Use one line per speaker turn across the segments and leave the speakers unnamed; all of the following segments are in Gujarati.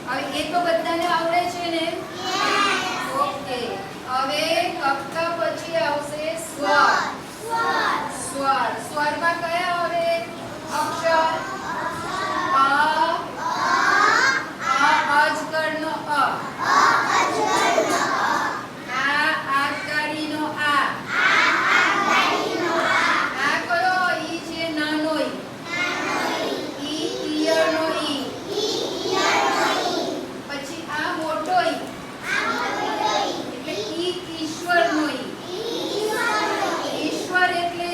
હવે એ તો બધાને આવડે છે ને? ઓકે. હવે કક્કા પછી આવશે સ્વર. સ્વર. સ્વરમાં કયા આવે અક્ષર? આ અજગરનો અ. આ આકારીનો આ. આ કયો ઈ છે? નાનો ઈ. ઈ ઈયળનો ઈ. પછી આ મોટો ઈ. એટલે ઈ ઈશ્વરનો ઈ. ઈશ્વર એટલે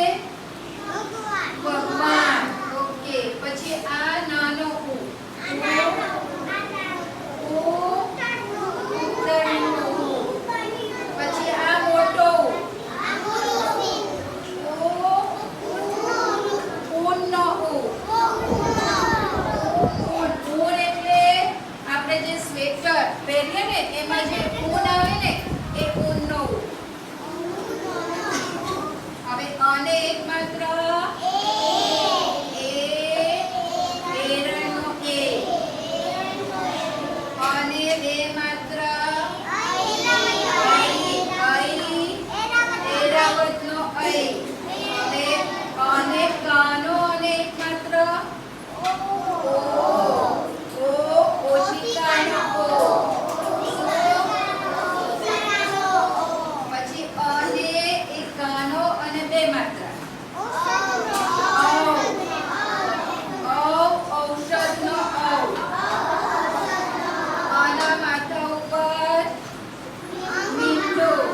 ભગવાન. ઓકે. પછી આ નાનો ઉ. પછી આ મોટો ઊનનો ઉ. ઊન એટલે આપણે જે સ્વેટર પહેરીએ ને એમાં જે ઊન આવે ને એ ઊનનો ઉ. હવે અને એક માત્ર એરનો એ. અને બે માત્ર એરાવતનો ઐ. અને કાનો અને એક માત્ર ઓશિકાનો ઓ. પછી અને એક કાનો અને બે માત્ર ઔષધનો ઔ. આના માથા ઉપર મીંડું.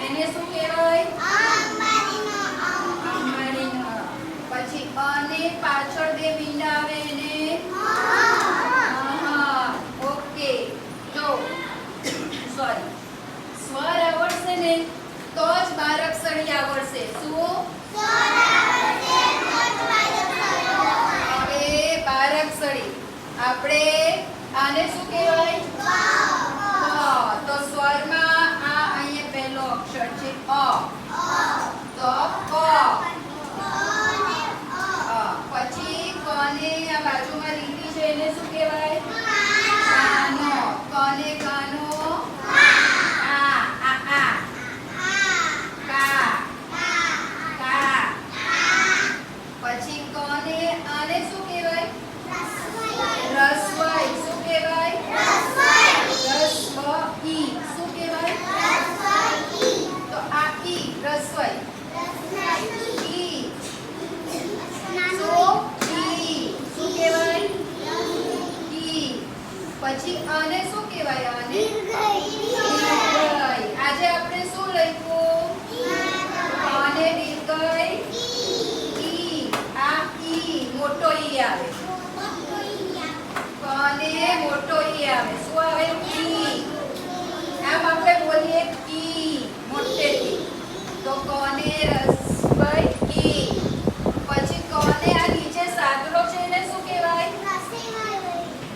એને શું કહેવાય? અંબાડીનો. પછી અને પાછળ બે મીંડા આવે એને ઓકે. જો સોરી, સ્વર આવડશે ને તો જ બારાક્ષરી આવડશે. શું? હવે બારાક્ષરી આપણે આને શું કહેવાય? તો સ્વરમાં આ અહીંયા પહેલો અક્ષર છે અ. તો ક. પછી કને આ બાજુમાં લીટી છે એને શું કહેવાય? કાનો. કને કાનો આ આ આ કા કા. પછી કને આને શું કહેવાય? રસ્વઈ. શું કહેવાય? રસ્વઈ. શું કહેવાય? તો આ ઈ રસ્વઈ. ઈ શું કહેવાય? ઈ. પછી આને શું કહેવાય? આને દીર્ઘઈ. આજે આપણે શું લખ્યું? આને દીર્ઘઈ ઈ. આ ઈ મોટો ઈ આવે. કને મોટો ઈ આવે. શું આવે? ઈ. આમ આપણે બોલીએ ઈ મોટેથી. તો કને રસ્વઈ ઈ. પછી કને આ નીચે સાદરો છે એને શું કહેવાય?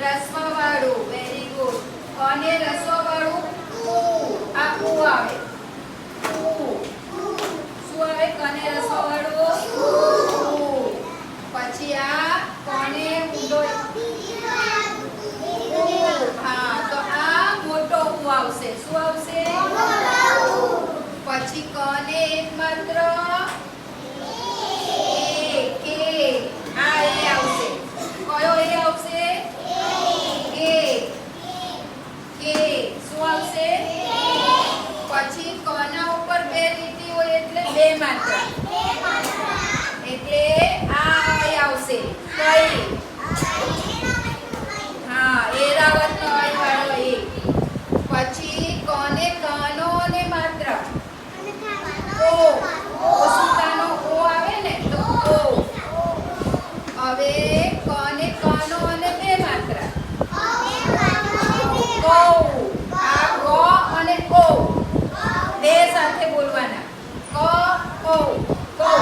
રસ્વવાળું. Very good. કને રસ્વવાળું ઉ. આ ઉ આવે. ઉ. શું આવે? કને રસ્વવાળું ઉ. પછી આ કને ઊંડો હા. તો આ મોટો ઉ આવશે. શું આવશે? પછી કને એક માત્ર કે. આ એ આવશે. કયો એ આવશે? એ. કે. શું આવશે? પછી કના ઉપર બે લીટી હોય એટલે બે માત્ર. એટલે આ આવશે. કઈ? હા, એરાવતનો ઐ વાળો એ. પછી કને કાનો અને માત્ર ઓ. ઓશિકાનો ઓ આવે ને તો ઓ. હવે કને કાનો અને બે માત્ર ગૌ. આ ગ અને ઓ બે સાથે બોલવાના. ક ઓ ગૌ.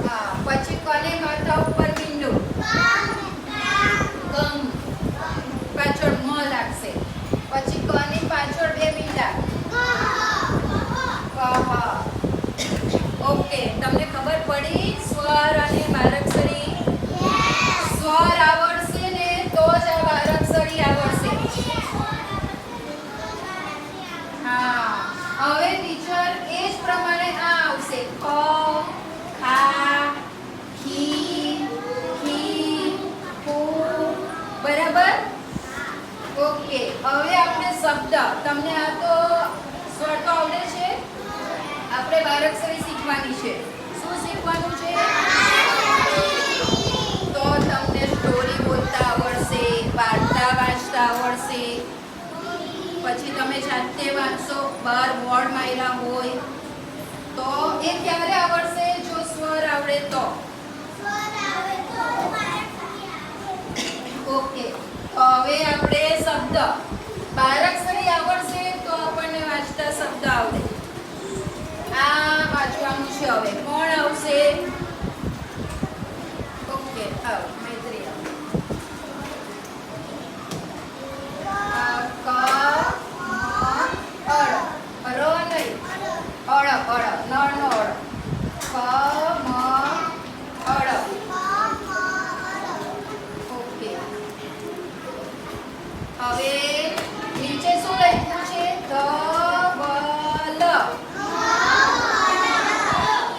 હા. પછી કને માથા ઉપર મીંડું. શબ્દ તમને આ તો સ્વર તો આવડે છે. આપણે બારાક્ષરી શીખવાની છે. શું શીખવાનું છે? તો તમને સ્ટોરી બોલતા આવડશે, વાર્તા વાંચતા આવડશે. પછી તમે જાતે વાંચશો, બાર બોર્ડ માર્યા હોય તો એ ક્યારે આવડશે? જો સ્વર આવડે તો. ઓકે, હવે આપણે શબ્દ બારાક્ષરી આવડશે તો આપણને વાંચતા શબ્દ આવડે. આ વાંચવાનું છે. હવે કોણ આવશે? ઓકે, આવો મૈત્રી આવો. ક ર નહીં, અળ અળ નળ નો અળ. ક મ અળ. ઓકે, હવે નીચે શું લખ્યું છે? ધવલ.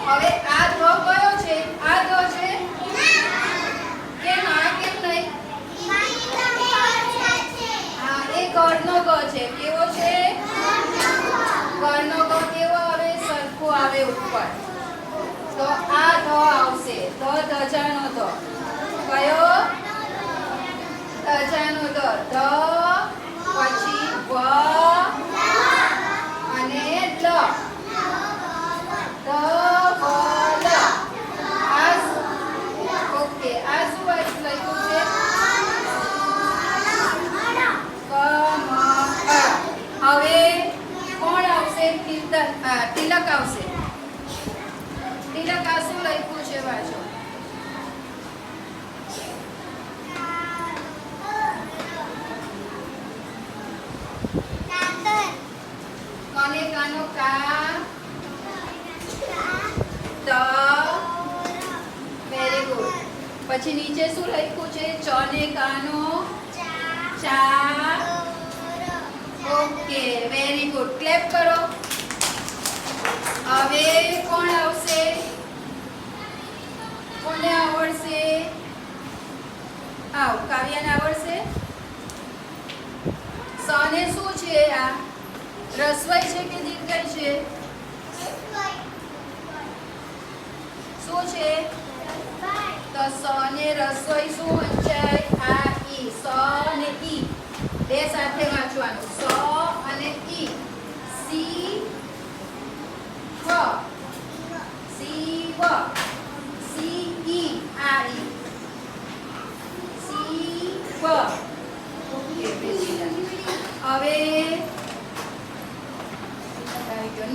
હવે આ ધ કયો છે? આ ધ છે. કેમ આ કેમ નહીં? હા, એ ઘરનો ગ છે. કેવો છે? ઘરનો ગ કેવો આવે? સરખો આવે ઉપર. તો આ ધ આવશે. ધજાનો ધ. કયો? ધજાનો ધ. પછી વ અને લ. ધવલ. ઓકે, આ શું લખ્યું છે? હવે કોણ આવશે? તિલક આવશે. તિલક આ શું લખ્યું છે? વાંચો. કોને કાનો કા. ત. Very good. પછી નીચે શું લખ્યું છે? ચ ને કાનો ચા. Okay, very good. ક્લેપ કરો. હવે કોણ આવશે? કોને આવડશે? આવ, કાવ્યાને આવડશે. સને શું છે? આ રસવાઈ છે કે દીર્ઘઈ છે? શું છે? તો સને રસવાઈ શું વંચાય? આ ઈ. સ અને ઈ બે સાથે વાંચવાનું. સ અને ઈ. સી વ. સી વ. C E. આ ઈ. સી વ. ઓકે, હવે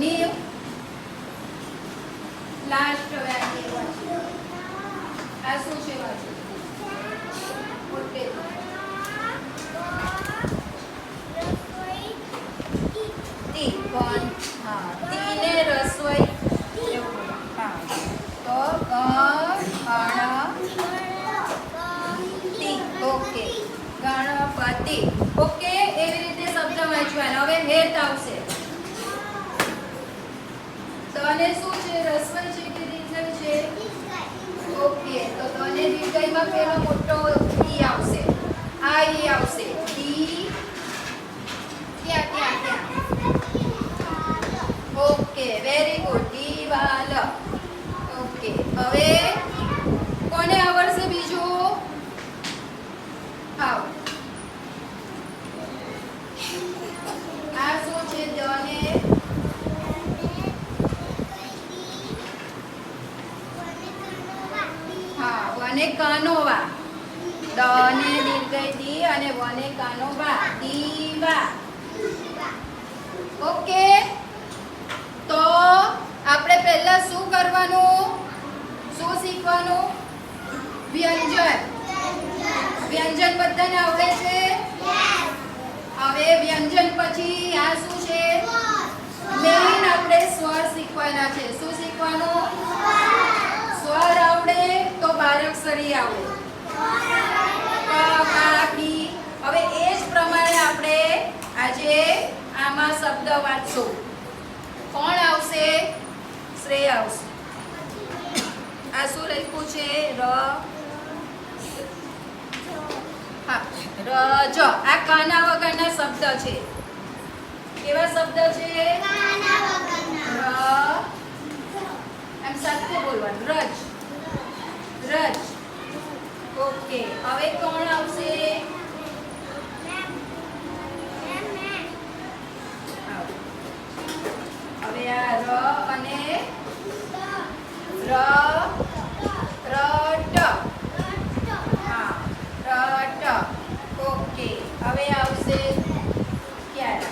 નીવ. લાસ્ટ હવે આ શું છે? વાંચો. ઓકે, તી. કોણ? હા, તી ને રસોઈ. હા, તો ગણપતિ. ઓકે, ગણપતિ. ઓકે, એવી રીતે શબ્દ વાંચવાના. હવે હેત આવશે. તને શું છે? રસોઈ છે કે દીર્ઘઈ છે? ઓકે, તો તને દીર્ઘઈમાં પેલો મોટો ઈ આવશે. આ ઈ આવશે. દી. ક્યાં? Okay, very good. દીવાલ. ઓકે, હવે કોને આવડશે બીજું? આવ. આ શું છે? દને. હા, વને કાનોવા. દ ને દીર્ઘઈ દી અને વને કાનોવા. દીવા. ઓકે, તો આપણે પહેલા શું કરવાનું? શું શીખવાનું? વ્યંજન. વ્યંજન બધાને આવડે છે? હવે વ્યંજન પછી આ શું છે? મેઈન આપણે સ્વર શીખવાના છે. શું શીખવાનું? સ્વર આવડે તો બારાક્ષરી આવડે. ક, કા, કી. હવે એ જ પ્રમાણે આપણે આજે આમાં શબ્દ વાંચશું. કોણ આવશે? શ્રેય આવશે. આ શું લખ્યું છે? હા, રજ. આ કાના વગરના શબ્દ છે. કેવા શબ્દ છે? એમ સાથે બોલવાનું. રજ. રજ. ઓકે, હવે કોણ આવશે? હવે આ ર અને રટ. હા, રટ. ઓકે, હવે આવશે ક્યારે?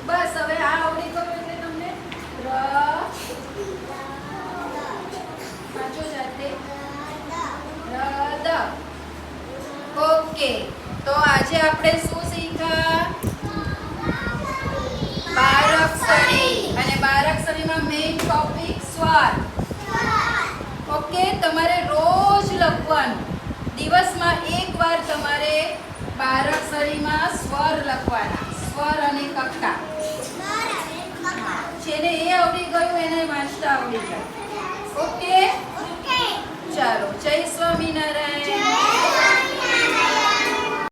બસ હવે આ આવડી ગયું એટલે તમને વાંચો જાતે. રદ. ઓકે, તો આજે આપણે શું શીખ્યા? બારાક્ષરી. અને બારાક્ષરીમાં મેઇન ટોપિક સ્વર. ઓકે, તમારે રોજ લખવાનું. દિવસમાં એકવાર તમારે બારાક્ષરીમાં સ્વર લખવાના. સ્વર અને કક્કા. જેને એ આવડી ગયું એને વાંચતા આવડી જાય. ઓકે, ચાલો. જય સ્વામિનારાયણ.